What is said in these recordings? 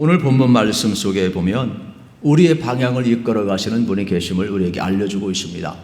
오늘 본문 말씀 속에 보면 우리의 방향을 이끌어 가시는 분이 계심을 우리에게 알려주고 있습니다.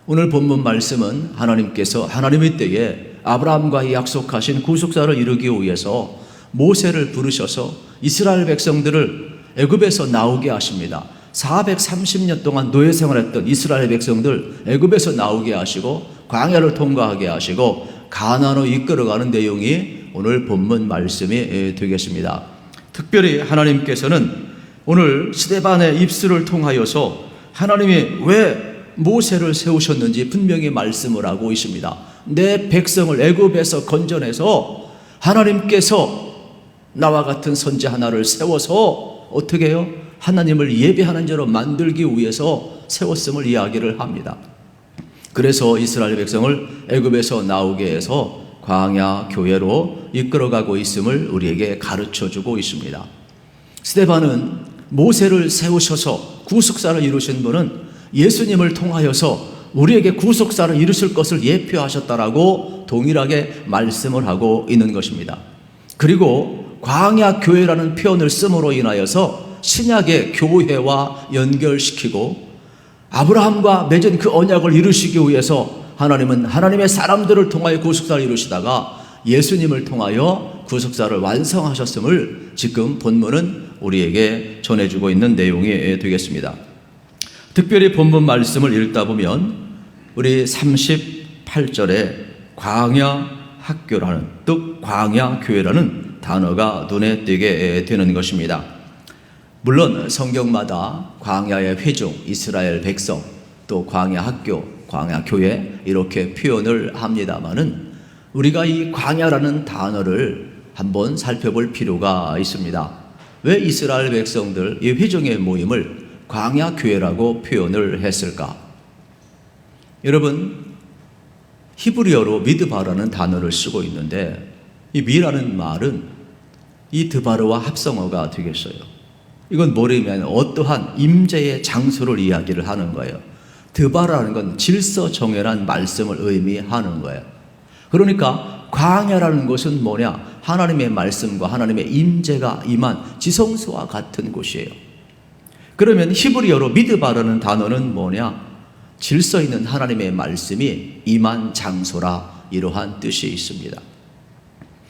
오늘 본문 말씀은 하나님께서 하나님의 때에 아브라함과 약속하신 구속사를 이루기 위해서 모세를 부르셔서 이스라엘 백성들을 애굽에서 나오게 하십니다. 430년 동안 노예 생활했던 이스라엘 백성들 애굽에서 나오게 하시고 광야를 통과하게 하시고 가나안으로 이끌어가는 내용이 오늘 본문 말씀이 되겠습니다. 특별히 하나님께서는 오늘 스데반의 입술을 통하여서 하나님이 왜 모세를 세우셨는지 분명히 말씀을 하고 있습니다. 내 백성을 애굽에서 건져내서 하나님께서 나와 같은 선지 하나를 세워서 어떻게 해요? 하나님을 예배하는 자로 만들기 위해서 세웠음을 이야기를 합니다. 그래서 이스라엘 백성을 애굽에서 나오게 해서 광야 교회로 이끌어가고 있음을 우리에게 가르쳐주고 있습니다. 스데반은 모세를 세우셔서 구속사를 이루신 분은 예수님을 통하여서 우리에게 구속사를 이루실 것을 예표하셨다라고 동일하게 말씀을 하고 있는 것입니다. 그리고 광야 교회라는 표현을 씀으로 인하여서 신약의 교회와 연결시키고 아브라함과 맺은 그 언약을 이루시기 위해서 하나님은 하나님의 사람들을 통하여 구속사를 이루시다가 예수님을 통하여 구속사를 완성하셨음을 지금 본문은 우리에게 전해주고 있는 내용이 되겠습니다. 특별히 본문 말씀을 읽다 보면 우리 38절에 광야 학교라는 또 광야 교회라는 단어가 눈에 띄게 되는 것입니다. 물론 성경마다 광야의 회중, 이스라엘 백성, 또 광야 학교, 광야 교회 이렇게 표현을 합니다마는 우리가 이 광야라는 단어를 한번 살펴볼 필요가 있습니다. 왜 이스라엘 백성들 이 회중의 모임을 광야 교회라고 표현을 했을까? 여러분, 히브리어로 미드바라는 단어를 쓰고 있는데 이 미라는 말은 이 드바르와 합성어가 되겠어요. 이건 뭐냐면 어떠한 임재의 장소를 이야기를 하는 거예요. 드바라는 건 질서정연한 말씀을 의미하는 거예요. 그러니까 광야라는 것은 뭐냐? 하나님의 말씀과 하나님의 임재가 임한 지성소와 같은 곳이에요. 그러면 히브리어로 미드바라는 단어는 뭐냐? 질서 있는 하나님의 말씀이 임한 장소라 이러한 뜻이 있습니다.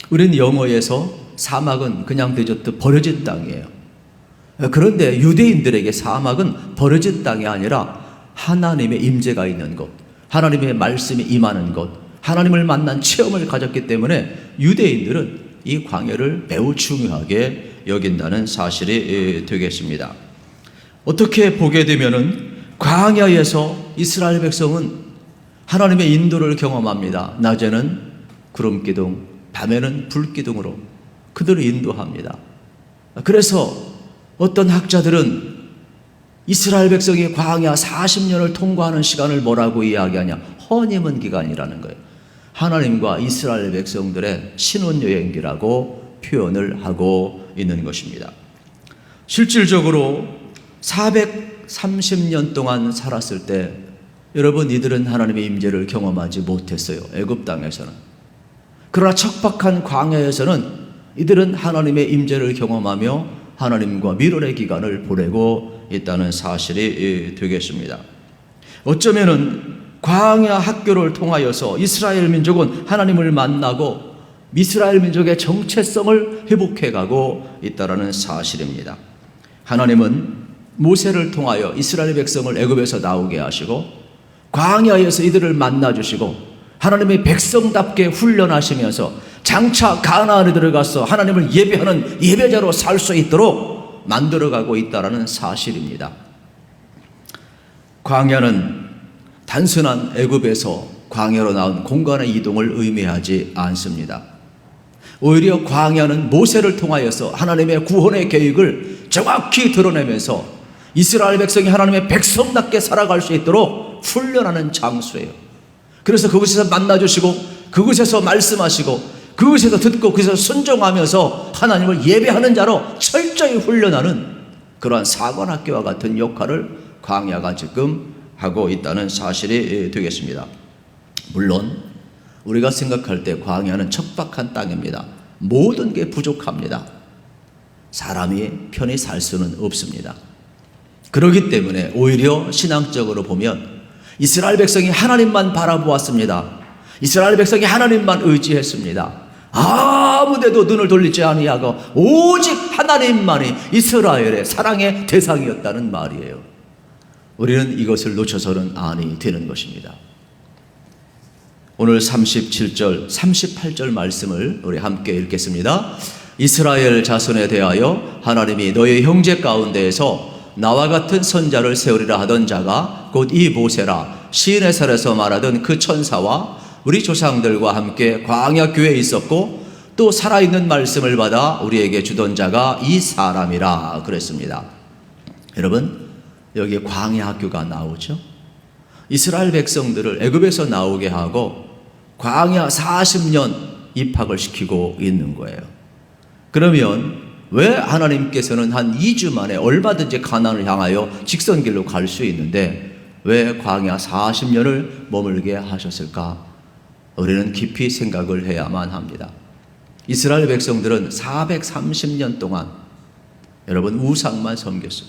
우리는 영어에서 사막은 그냥 되졌듯 버려진 땅이에요. 그런데 유대인들에게 사막은 버려진 땅이 아니라 하나님의 임재가 있는 곳, 하나님의 말씀이 임하는 곳, 하나님을 만난 체험을 가졌기 때문에 유대인들은 이 광야를 매우 중요하게 여긴다는 사실이 되겠습니다. 어떻게 보게 되면은 광야에서 이스라엘 백성은 하나님의 인도를 경험합니다. 낮에는 구름기둥, 밤에는 불기둥으로 그들을 인도합니다. 그래서 어떤 학자들은 이스라엘 백성이 광야 40년을 통과하는 시간을 뭐라고 이야기하냐? 허니문 기간이라는 거예요. 하나님과 이스라엘 백성들의 신혼여행기라고 표현을 하고 있는 것입니다. 실질적으로 430년 동안 살았을 때 여러분 이들은 하나님의 임재를 경험하지 못했어요. 애굽 땅에서는. 그러나 척박한 광야에서는 이들은 하나님의 임재를 경험하며 하나님과 미련의 기간을 보내고 있다는 사실이 되겠습니다. 어쩌면은 광야 학교를 통하여서 이스라엘 민족은 하나님을 만나고 이스라엘 민족의 정체성을 회복해가고 있다는 사실입니다. 하나님은 모세를 통하여 이스라엘 백성을 애굽에서 나오게 하시고 광야에서 이들을 만나주시고 하나님의 백성답게 훈련하시면서 장차 가나안에 들어가서 하나님을 예배하는 예배자로 살 수 있도록 만들어가고 있다는 사실입니다. 광야는 단순한 애굽에서 광야로 나온 공간의 이동을 의미하지 않습니다. 오히려 광야는 모세를 통하여서 하나님의 구원의 계획을 정확히 드러내면서 이스라엘 백성이 하나님의 백성답게 살아갈 수 있도록 훈련하는 장소예요. 그래서 그곳에서 만나주시고 그곳에서 말씀하시고 그곳에서 듣고 그곳에서 순종하면서 하나님을 예배하는 자로 철저히 훈련하는 그러한 사관학교와 같은 역할을 광야가 지금 하고 있다는 사실이 되겠습니다. 물론 우리가 생각할 때 광야는 척박한 땅입니다. 모든 게 부족합니다. 사람이 편히 살 수는 없습니다. 그렇기 때문에 오히려 신앙적으로 보면 이스라엘 백성이 하나님만 바라보았습니다. 이스라엘 백성이 하나님만 의지했습니다. 아무데도 눈을 돌리지 아니하고 오직 하나님만이 이스라엘의 사랑의 대상이었다는 말이에요. 우리는 이것을 놓쳐서는 아니 되는 것입니다. 오늘 37절, 38절 말씀을 우리 함께 읽겠습니다. 이스라엘 자손에 대하여 하나님이 너희 형제 가운데에서 나와 같은 선자를 세우리라 하던 자가 곧 이 모세라. 시내살에서 말하던 그 천사와 우리 조상들과 함께 광야 교회에 있었고 또 살아있는 말씀을 받아 우리에게 주던 자가 이 사람이라 그랬습니다. 여러분, 여기 광야 학교가 나오죠. 이스라엘 백성들을 애굽에서 나오게 하고 광야 40년 입학을 시키고 있는 거예요. 그러면 왜 하나님께서는 한 2주 만에 얼마든지 가나안을 향하여 직선길로 갈 수 있는데 왜 광야 40년을 머물게 하셨을까? 우리는 깊이 생각을 해야만 합니다. 이스라엘 백성들은 430년 동안 여러분 우상만 섬겼어요.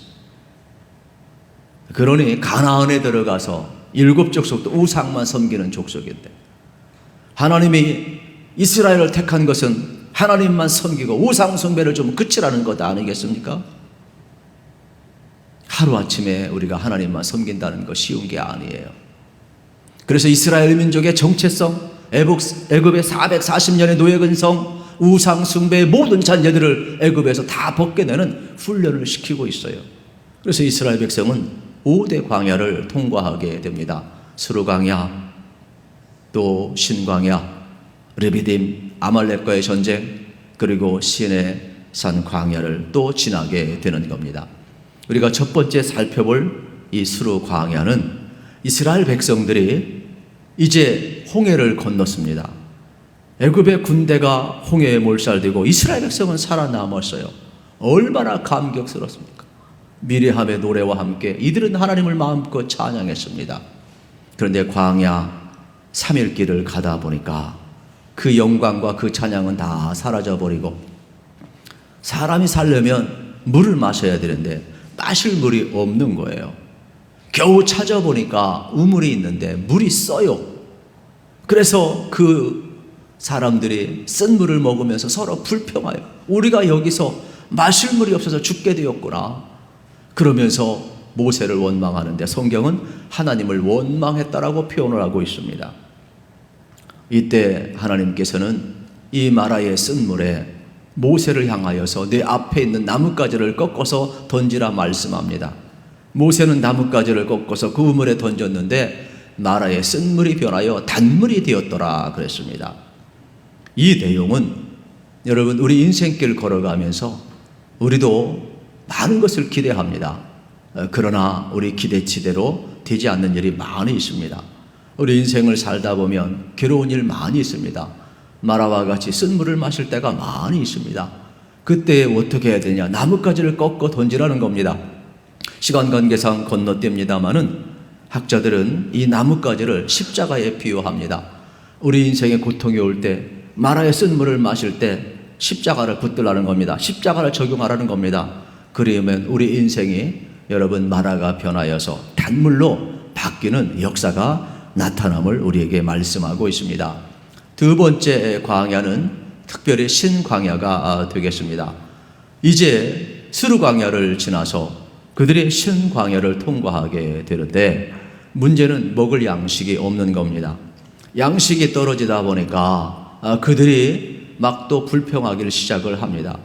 그러니 가나안에 들어가서 7족속도 우상만 섬기는 족속인데 하나님이 이스라엘을 택한 것은 하나님만 섬기고 우상 숭배를 좀 그치라는 것 아니겠습니까? 하루아침에 우리가 하나님만 섬긴다는 거 쉬운 게 아니에요. 그래서 이스라엘 민족의 정체성, 애굽의 440년의 노예 근성, 우상 숭배의 모든 잔재들을 애굽에서 다 벗겨내는 훈련을 시키고 있어요. 그래서 이스라엘 백성은 5대 광야를 통과하게 됩니다. 스루 광야, 또 신광야, 르비딤, 아말렉과의 전쟁, 그리고 시내 산 광야를 또 지나게 되는 겁니다. 우리가 첫 번째 살펴볼 이 스루 광야는 이스라엘 백성들이 이제 홍해를 건넜습니다. 애굽의 군대가 홍해에 몰살되고 이스라엘 백성은 살아남았어요. 얼마나 감격스럽습니까? 미리함의 노래와 함께 이들은 하나님을 마음껏 찬양했습니다. 그런데 광야 3일 길을 가다 보니까 그 영광과 그 찬양은 다 사라져버리고 사람이 살려면 물을 마셔야 되는데 마실 물이 없는 거예요. 겨우 찾아보니까 우물이 있는데 물이 써요. 그래서 그 사람들이 쓴 물을 먹으면서 서로 불평하여 우리가 여기서 마실 물이 없어서 죽게 되었구나. 그러면서 모세를 원망하는데 성경은 하나님을 원망했다라고 표현을 하고 있습니다. 이때 하나님께서는 이 마라의 쓴 물에 모세를 향하여서 내 앞에 있는 나뭇가지를 꺾어서 던지라 말씀합니다. 모세는 나뭇가지를 꺾어서 그 우물에 던졌는데 마라의 쓴 물이 변하여 단물이 되었더라 그랬습니다. 이 내용은 여러분 우리 인생길 걸어가면서 우리도 많은 것을 기대합니다. 그러나 우리 기대치대로 되지 않는 일이 많이 있습니다. 우리 인생을 살다 보면 괴로운 일 많이 있습니다. 마라와 같이 쓴 물을 마실 때가 많이 있습니다. 그때 어떻게 해야 되냐? 나뭇가지를 꺾어 던지라는 겁니다. 시간 관계상 건너뛰입니다마는 학자들은 이 나뭇가지를 십자가에 비유합니다. 우리 인생에 고통이 올 때 마라의 쓴 물을 마실 때 십자가를 붙들라는 겁니다. 십자가를 적용하라는 겁니다. 그러면 우리 인생이 여러분 마라가 변하여서 단물로 바뀌는 역사가 나타남을 우리에게 말씀하고 있습니다. 두 번째 광야는 특별히 신광야가 되겠습니다. 이제 스루 광야를 지나서 그들이 신광야를 통과하게 되는데 문제는 먹을 양식이 없는 겁니다. 양식이 떨어지다 보니까 그들이 막 또 불평하기를 시작을 합니다.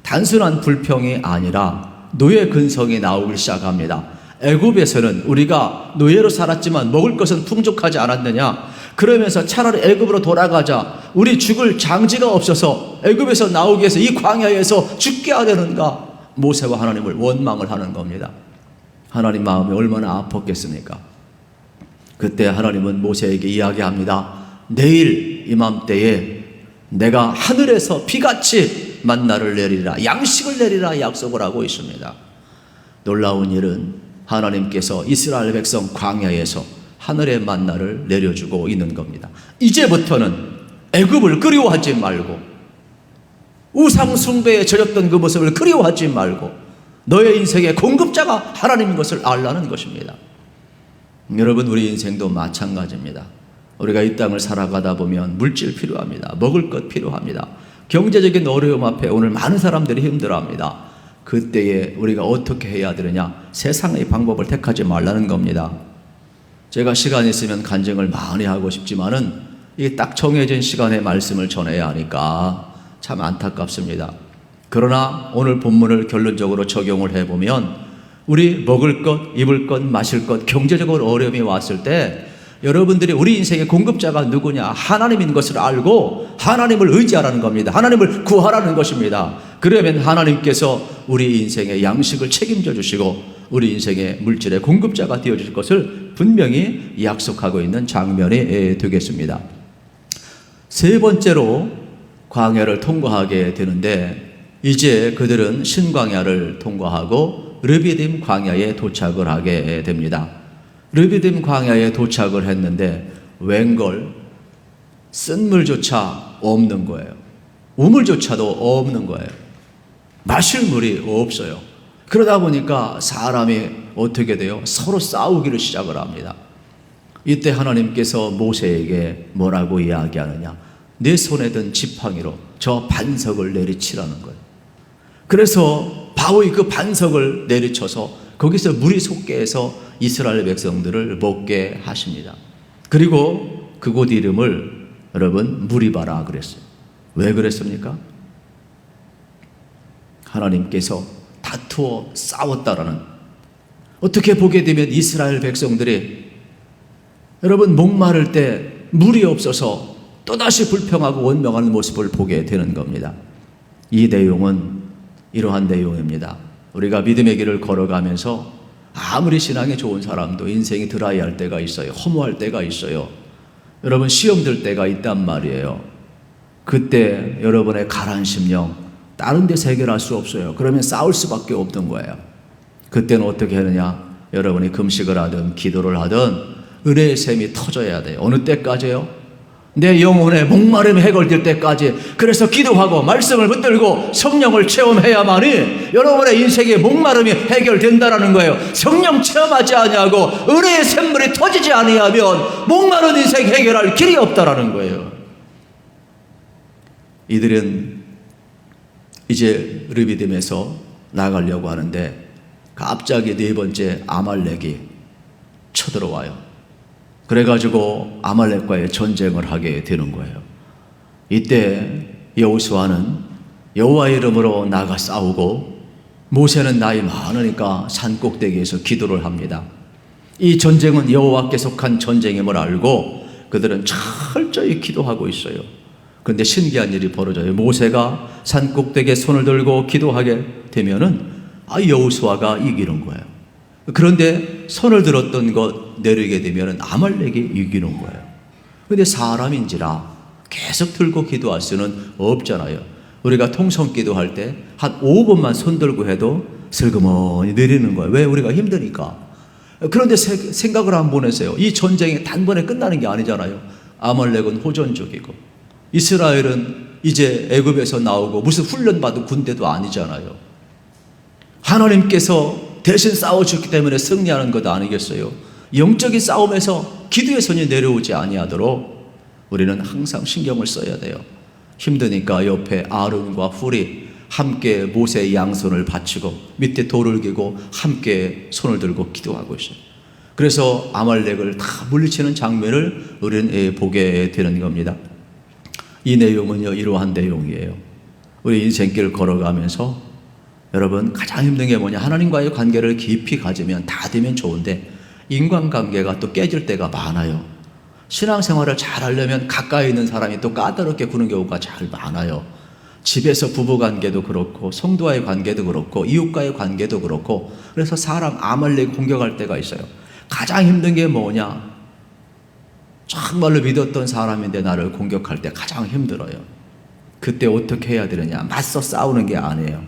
단순한 불평이 아니라 노예 근성이 나오기 시작합니다. 애굽에서는 우리가 노예로 살았지만 먹을 것은 풍족하지 않았느냐? 그러면서 차라리 애굽으로 돌아가자. 우리 죽을 장지가 없어서 애굽에서 나오기 위해서 이 광야에서 죽게 하려는가? 모세와 하나님을 원망을 하는 겁니다. 하나님 마음이 얼마나 아팠겠습니까? 그때 하나님은 모세에게 이야기합니다. 내일 이맘때에 내가 하늘에서 비같이 만나를 내리라, 양식을 내리라 약속을 하고 있습니다. 놀라운 일은 하나님께서 이스라엘 백성 광야에서 하늘의 만나를 내려주고 있는 겁니다. 이제부터는 애굽을 그리워하지 말고 우상 숭배에 젖었던 그 모습을 그리워하지 말고 너의 인생의 공급자가 하나님인 것을 알라는 것입니다. 여러분, 우리 인생도 마찬가지입니다. 우리가 이 땅을 살아가다 보면 물질 필요합니다. 먹을 것 필요합니다. 경제적인 어려움 앞에 오늘 많은 사람들이 힘들어합니다. 그때에 우리가 어떻게 해야 되느냐? 세상의 방법을 택하지 말라는 겁니다. 제가 시간이 있으면 간증을 많이 하고 싶지만은 이 딱 정해진 시간에 말씀을 전해야 하니까 참 안타깝습니다. 그러나 오늘 본문을 결론적으로 적용을 해보면 우리 먹을 것, 입을 것, 마실 것, 경제적으로 어려움이 왔을 때 여러분들이 우리 인생의 공급자가 누구냐? 하나님인 것을 알고 하나님을 의지하라는 겁니다. 하나님을 구하라는 것입니다. 그러면 하나님께서 우리 인생의 양식을 책임져 주시고 우리 인생의 물질의 공급자가 되어 주실 것을 분명히 약속하고 있는 장면이 되겠습니다. 세 번째로 광야를 통과하게 되는데 이제 그들은 신광야를 통과하고 르비딤 광야에 도착을 하게 됩니다. 르비딤 광야에 도착을 했는데 웬걸 쓴 물조차 없는 거예요. 우물조차도 없는 거예요. 마실 물이 없어요. 그러다 보니까 사람이 어떻게 돼요? 서로 싸우기를 시작을 합니다. 이때 하나님께서 모세에게 뭐라고 이야기하느냐? 내 손에 든 지팡이로 저 반석을 내리치라는 거예요. 그래서 바위 그 반석을 내리쳐서 거기서 물이 솟게 해서 이스라엘 백성들을 먹게 하십니다. 그리고 그곳 이름을 여러분 무리바라 그랬어요. 왜 그랬습니까? 하나님께서 다투어 싸웠다라는, 어떻게 보게 되면 이스라엘 백성들이 여러분 목마를 때 물이 없어서 또다시 불평하고 원명하는 모습을 보게 되는 겁니다. 이 내용은 이러한 내용입니다. 우리가 믿음의 길을 걸어가면서 아무리 신앙이 좋은 사람도 인생이 드라이할 때가 있어요. 허무할 때가 있어요. 여러분 시험 들 때가 있단 말이에요. 그때 여러분의 가라앉은 심령 다른 데서 해결할 수 없어요. 그러면 싸울 수밖에 없는 거예요. 그때는 어떻게 하느냐? 여러분이 금식을 하든 기도를 하든 은혜의 샘이 터져야 돼요. 어느 때까지요? 내 영혼의 목마름이 해결될 때까지. 그래서 기도하고 말씀을 붙들고 성령을 체험해야만이 여러분의 인생의 목마름이 해결된다는 거예요. 성령 체험하지 아니하고 은혜의 샘물이 터지지 아니하면 목마른 인생 해결할 길이 없다라는 거예요. 이들은 이제 르비딤에서 나가려고 하는데 갑자기 네 번째 아말렉이 쳐들어와요. 그래가지고 아말렉과의 전쟁을 하게 되는 거예요. 이때 여호수아는 여호와 이름으로 나가 싸우고 모세는 나이 많으니까 산 꼭대기에서 기도를 합니다. 이 전쟁은 여호와께 속한 전쟁임을 알고 그들은 철저히 기도하고 있어요. 그런데 신기한 일이 벌어져요. 모세가 산 꼭대기에 손을 들고 기도하게 되면은 여호수아가 이기는 거예요. 그런데 손을 들었던 것 내리게 되면 아말렉이 이기는 거예요. 그런데 사람인지라 계속 들고 기도할 수는 없잖아요. 우리가 통성 기도할 때 한 5번만 손 들고 해도 슬그머니 내리는 거예요. 왜? 우리가 힘드니까. 그런데 생각을 한번 해보세요. 이 전쟁이 단번에 끝나는 게 아니잖아요. 아말렉은 호전적이고 이스라엘은 이제 애굽에서 나오고 무슨 훈련받은 군대도 아니잖아요. 하나님께서 대신 싸워주기 때문에 승리하는 것 아니겠어요? 영적인 싸움에서 기도의 손이 내려오지 아니하도록 우리는 항상 신경을 써야 돼요. 힘드니까 옆에 아론과 훌이 함께 모세의 양손을 받치고 밑에 돌을 기고 함께 손을 들고 기도하고 있어요. 그래서 아말렉을 다 물리치는 장면을 우리는 보게 되는 겁니다. 이 내용은요, 이러한 내용이에요. 우리 인생길 걸어가면서 여러분 가장 힘든 게 뭐냐? 하나님과의 관계를 깊이 가지면 다 되면 좋은데 인간관계가 또 깨질 때가 많아요. 신앙생활을 잘 하려면 가까이 있는 사람이 또 까다롭게 구는 경우가 잘 많아요. 집에서 부부관계도 그렇고 성도와의 관계도 그렇고 이웃과의 관계도 그렇고. 그래서 사람 아말렉 공격할 때가 있어요. 가장 힘든 게 뭐냐? 정말로 믿었던 사람인데 나를 공격할 때 가장 힘들어요. 그때 어떻게 해야 되느냐? 맞서 싸우는 게 아니에요.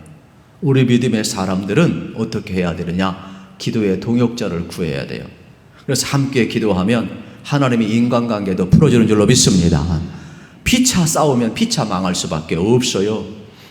우리 믿음의 사람들은 어떻게 해야 되느냐? 기도의 동역자를 구해야 돼요. 그래서 함께 기도하면 하나님이 인간관계도 풀어주는 줄로 믿습니다. 피차 싸우면 피차 망할 수밖에 없어요.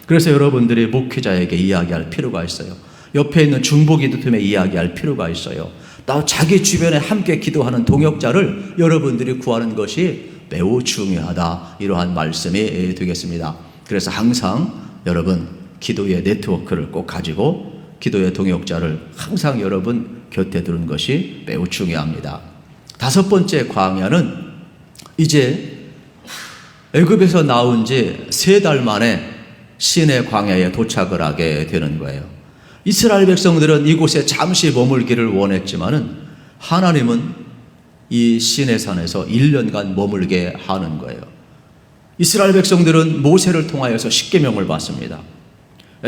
그래서 여러분들이 목회자에게 이야기할 필요가 있어요. 옆에 있는 중보기도팀에 이야기할 필요가 있어요. 또 자기 주변에 함께 기도하는 동역자를 여러분들이 구하는 것이 매우 중요하다. 이러한 말씀이 되겠습니다. 그래서 항상 여러분 기도의 네트워크를 꼭 가지고 기도의 동역자를 항상 여러분 곁에 두는 것이 매우 중요합니다. 다섯 번째 광야는 이제 애굽에서 나온 지 3달 만에 시내 광야에 도착을 하게 되는 거예요. 이스라엘 백성들은 이곳에 잠시 머물기를 원했지만은 하나님은 이 시내산에서 1년간 머물게 하는 거예요. 이스라엘 백성들은 모세를 통하여서 십계명을 받습니다.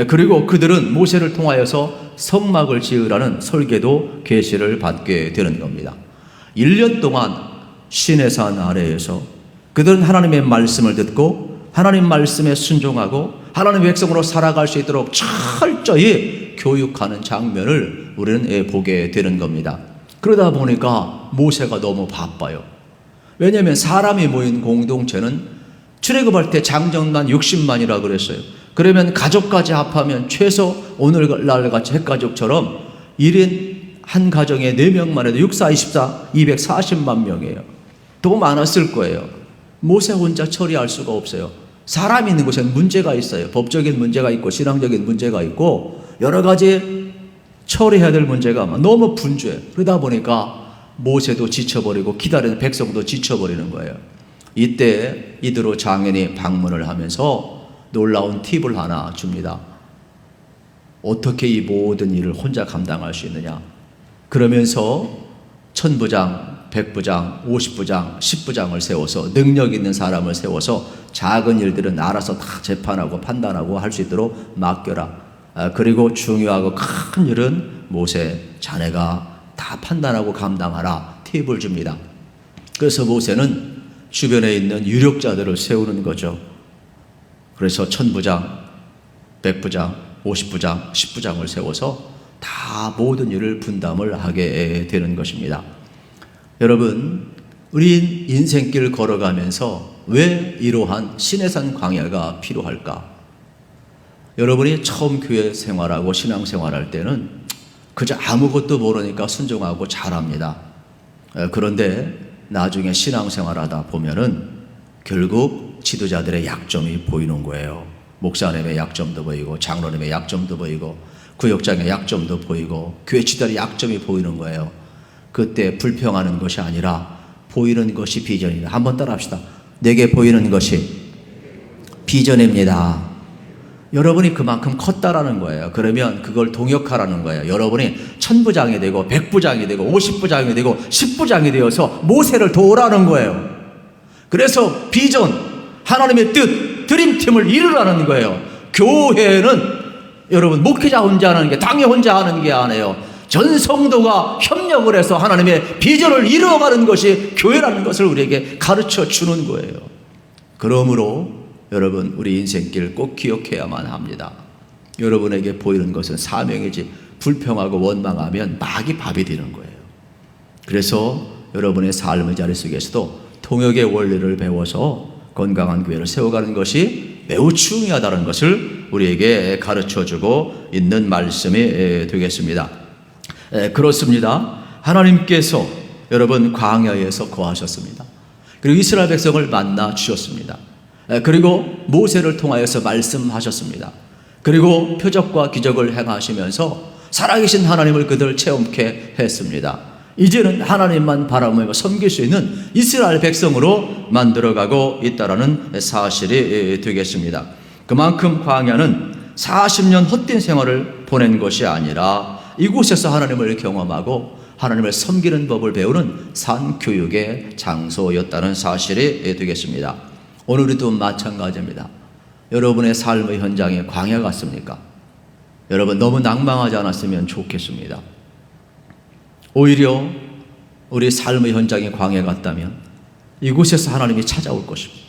그리고 그들은 모세를 통하여서 성막을 지으라는 설계도 계시를 받게 되는 겁니다. 1년 동안 시내산 아래에서 그들은 하나님의 말씀을 듣고 하나님 말씀에 순종하고 하나님의 백성으로 살아갈 수 있도록 철저히 교육하는 장면을 우리는 보게 되는 겁니다. 그러다 보니까 모세가 너무 바빠요. 왜냐하면 사람이 모인 공동체는 출애굽할 때 장정만 60만이라 그랬어요. 그러면 가족까지 합하면 최소 오늘날 같이 핵가족처럼 1인 한 가정에 4명만 해도 6, 4, 24, 240만 명이에요. 더 많았을 거예요. 모세 혼자 처리할 수가 없어요. 사람이 있는 곳에는 문제가 있어요. 법적인 문제가 있고 신앙적인 문제가 있고 여러 가지 처리해야 될 문제가 너무 분주해. 그러다 보니까 모세도 지쳐버리고 기다리는 백성도 지쳐버리는 거예요. 이때 이드로 장인이 방문을 하면서 놀라운 팁을 하나 줍니다. 어떻게 이 모든 일을 혼자 감당할 수 있느냐. 그러면서 천부장, 백부장, 50부장, 10부장을 세워서 능력 있는 사람을 세워서 작은 일들은 알아서 다 재판하고 판단하고 할 수 있도록 맡겨라. 그리고 중요하고 큰 일은 모세 자네가 다 판단하고 감당하라. 팁을 줍니다. 그래서 모세는 주변에 있는 유력자들을 세우는 거죠. 그래서 천부장, 백부장, 50부장, 10부장을 세워서 다 모든 일을 분담을 하게 되는 것입니다. 여러분, 우리 인생길 걸어가면서 왜 이러한 시내산 광야가 필요할까? 여러분이 처음 교회 생활하고 신앙 생활할 때는 그저 아무것도 모르니까 순종하고 잘합니다. 그런데 나중에 신앙 생활하다 보면은 결국 지도자들의 약점이 보이는 거예요. 목사님의 약점도 보이고 장로님의 약점도 보이고 구역장의 약점도 보이고 교회 지도자의 약점이 보이는 거예요. 그때 불평하는 것이 아니라 보이는 것이 비전입니다. 한번 따라합시다. 내게 보이는 것이 비전입니다. 여러분이 그만큼 컸다라는 거예요. 그러면 그걸 동역하라는 거예요. 여러분이 천부장이 되고 백부장이 되고 50부장이 되고 10부장이 되어서 모세를 도우라는 거예요. 그래서 비전, 하나님의 뜻, 드림팀을 이루라는 거예요. 교회는 여러분 목회자 혼자 하는 게 당회 혼자 하는 게 아니에요. 전 성도가 협력을 해서 하나님의 비전을 이루어가는 것이 교회라는 것을 우리에게 가르쳐 주는 거예요. 그러므로 여러분 우리 인생길 꼭 기억해야만 합니다. 여러분에게 보이는 것은 사명이지 불평하고 원망하면 막이 밥이 되는 거예요. 그래서 여러분의 삶의 자리 속에서도 통역의 원리를 배워서 건강한 교회를 세워가는 것이 매우 중요하다는 것을 우리에게 가르쳐주고 있는 말씀이 되겠습니다. 그렇습니다. 하나님께서 여러분 광야에서 거하셨습니다. 그리고 이스라엘 백성을 만나 주셨습니다. 그리고 모세를 통하여서 말씀하셨습니다. 그리고 표적과 기적을 행하시면서 살아계신 하나님을 그들 체험케 했습니다. 이제는 하나님만 바라보며 섬길 수 있는 이스라엘 백성으로 만들어가고 있다는 사실이 되겠습니다. 그만큼 광야는 40년 헛된 생활을 보낸 것이 아니라 이곳에서 하나님을 경험하고 하나님을 섬기는 법을 배우는 산교육의 장소였다는 사실이 되겠습니다. 오늘도 마찬가지입니다. 여러분의 삶의 현장에 광야 같습니까? 여러분 너무 낭망하지 않았으면 좋겠습니다. 오히려 우리 삶의 현장에 광야 같다면 이곳에서 하나님이 찾아올 것입니다.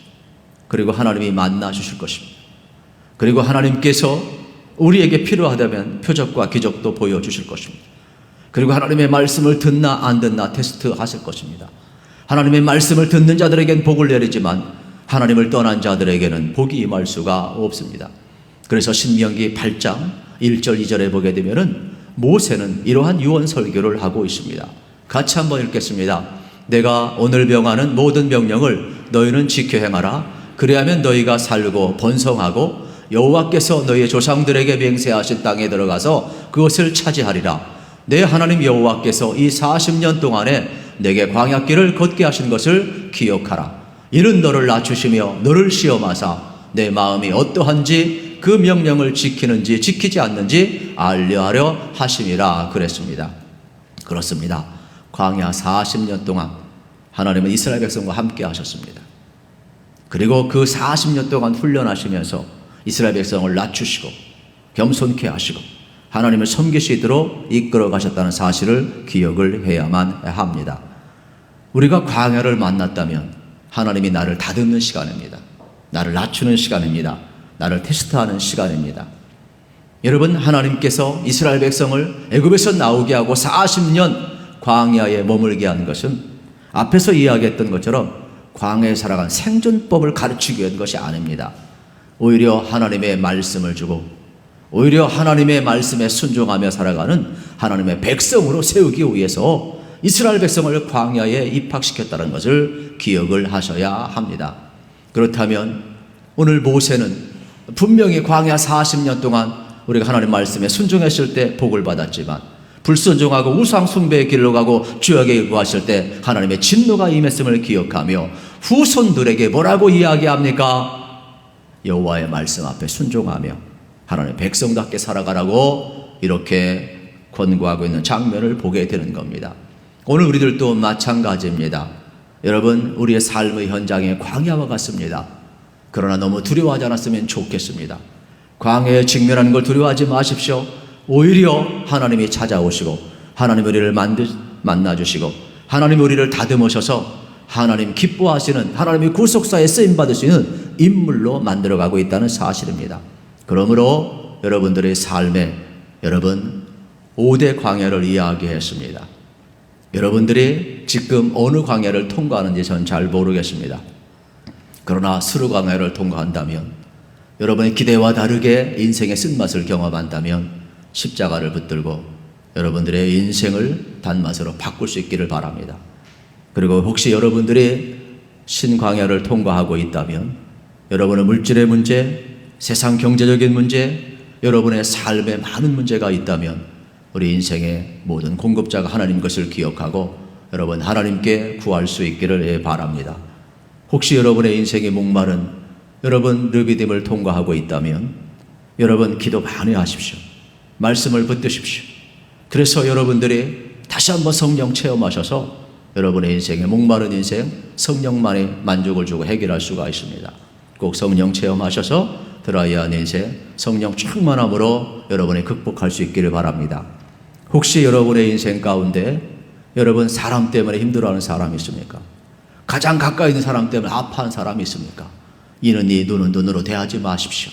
그리고 하나님이 만나 주실 것입니다. 그리고 하나님께서 우리에게 필요하다면 표적과 기적도 보여주실 것입니다. 그리고 하나님의 말씀을 듣나 안 듣나 테스트 하실 것입니다. 하나님의 말씀을 듣는 자들에겐 복을 내리지만 하나님을 떠난 자들에게는 복이 임할 수가 없습니다. 그래서 신명기 8장 1절 2절에 보게 되면은 모세는 이러한 유언 설교를 하고 있습니다. 같이 한번 읽겠습니다. 내가 오늘 명하는 모든 명령을 너희는 지켜 행하라. 그리하면 너희가 살고 번성하고 여호와께서 너희의 조상들에게 맹세하신 땅에 들어가서 그것을 차지하리라. 내 하나님 여호와께서 이 40년 동안에 내게 광야길을 걷게 하신 것을 기억하라. 이는 너를 낮추시며 너를 시험하사 내 마음이 어떠한지 그 명령을 지키는지 지키지 않는지 알려하려 하심이라 그랬습니다. 그렇습니다. 광야 40년 동안 하나님은 이스라엘 백성과 함께 하셨습니다. 그리고 그 40년 동안 훈련하시면서 이스라엘 백성을 낮추시고 겸손케 하시고 하나님을 섬길 수 있도록 이끌어 가셨다는 사실을 기억을 해야만 합니다. 우리가 광야를 만났다면 하나님이 나를 다듬는 시간입니다. 나를 낮추는 시간입니다. 나를 테스트하는 시간입니다. 여러분, 하나님께서 이스라엘 백성을 애굽에서 나오게 하고 40년 광야에 머물게 한 것은 앞에서 이야기했던 것처럼 광야에 살아간 생존법을 가르치기 위한 것이 아닙니다. 오히려 하나님의 말씀을 주고 오히려 하나님의 말씀에 순종하며 살아가는 하나님의 백성으로 세우기 위해서 이스라엘 백성을 광야에 입학시켰다는 것을 기억을 하셔야 합니다. 그렇다면 오늘 모세는 분명히 광야 40년 동안 우리가 하나님 말씀에 순종했을 때 복을 받았지만 불순종하고 우상 숭배의 길로 가고 죄악의 길로 하실 때 하나님의 진노가 임했음을 기억하며 후손들에게 뭐라고 이야기합니까? 여호와의 말씀 앞에 순종하며 하나님의 백성답게 살아가라고 이렇게 권고하고 있는 장면을 보게 되는 겁니다. 오늘 우리들도 마찬가지입니다. 여러분, 우리의 삶의 현장에 광야와 같습니다. 그러나 너무 두려워하지 않았으면 좋겠습니다. 광야에 직면하는 걸 두려워하지 마십시오. 오히려 하나님이 찾아오시고 하나님 우리를 만나주시고 하나님 우리를 다듬으셔서 하나님 기뻐하시는 하나님의 구속사에 쓰임받을 수 있는 인물로 만들어가고 있다는 사실입니다. 그러므로 여러분들의 삶에 여러분 5대 광야를 이야기했습니다. 여러분들이 지금 어느 광야를 통과하는지 저는 잘 모르겠습니다. 그러나 스루 광야를 통과한다면 여러분의 기대와 다르게 인생의 쓴맛을 경험한다면 십자가를 붙들고 여러분들의 인생을 단맛으로 바꿀 수 있기를 바랍니다. 그리고 혹시 여러분들이 신광야를 통과하고 있다면 여러분의 물질의 문제, 세상 경제적인 문제, 여러분의 삶에 많은 문제가 있다면 우리 인생의 모든 공급자가 하나님 것을 기억하고 여러분 하나님께 구할 수 있기를 바랍니다. 혹시 여러분의 인생의 목마른 여러분 르비딤을 통과하고 있다면 여러분 기도 많이 하십시오. 말씀을 붙드십시오. 그래서 여러분들이 다시 한번 성령 체험하셔서 여러분의 인생의 목마른 인생 성령만이 만족을 주고 해결할 수가 있습니다. 꼭 성령 체험하셔서 드라이한 인생 성령 충만함으로 여러분이 극복할 수 있기를 바랍니다. 혹시 여러분의 인생 가운데 여러분 사람 때문에 힘들어하는 사람이 있습니까? 가장 가까이 있는 사람 때문에 아파하는 사람이 있습니까? 이는 이 눈은 눈으로 대하지 마십시오.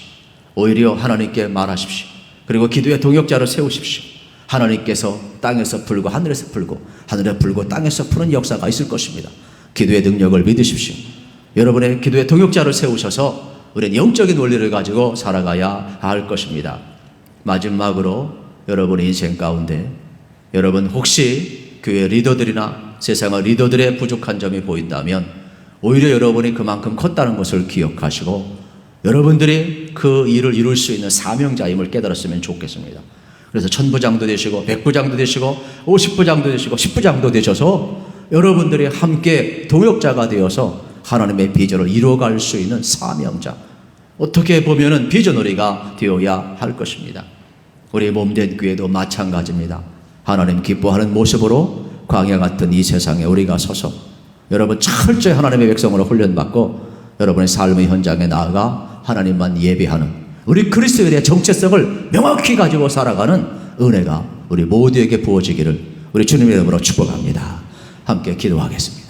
오히려 하나님께 말하십시오. 그리고 기도의 동역자를 세우십시오. 하나님께서 땅에서 풀고 하늘에서 풀고 하늘에 풀고 땅에서 푸는 역사가 있을 것입니다. 기도의 능력을 믿으십시오. 여러분의 기도의 동역자를 세우셔서 우리는 영적인 원리를 가지고 살아가야 할 것입니다. 마지막으로 여러분의 인생 가운데 여러분 혹시 교회 리더들이나 세상의 리더들의 부족한 점이 보인다면 오히려 여러분이 그만큼 컸다는 것을 기억하시고 여러분들이 그 일을 이룰 수 있는 사명자임을 깨달았으면 좋겠습니다. 그래서 1000부장도 되시고 100부장도 되시고 50부장도 되시고 10부장도 되셔서 여러분들이 함께 동역자가 되어서 하나님의 비전을 이루어갈 수 있는 사명자, 어떻게 보면은 비전너리가 되어야 할 것입니다. 우리 몸된 교회도 마찬가지입니다. 하나님 기뻐하는 모습으로 광야 같은 이 세상에 우리가 서서 여러분 철저히 하나님의 백성으로 훈련받고 여러분의 삶의 현장에 나아가 하나님만 예배하는 우리 그리스도인의 정체성을 명확히 가지고 살아가는 은혜가 우리 모두에게 부어지기를 우리 주님의 이름으로 축복합니다. 함께 기도하겠습니다.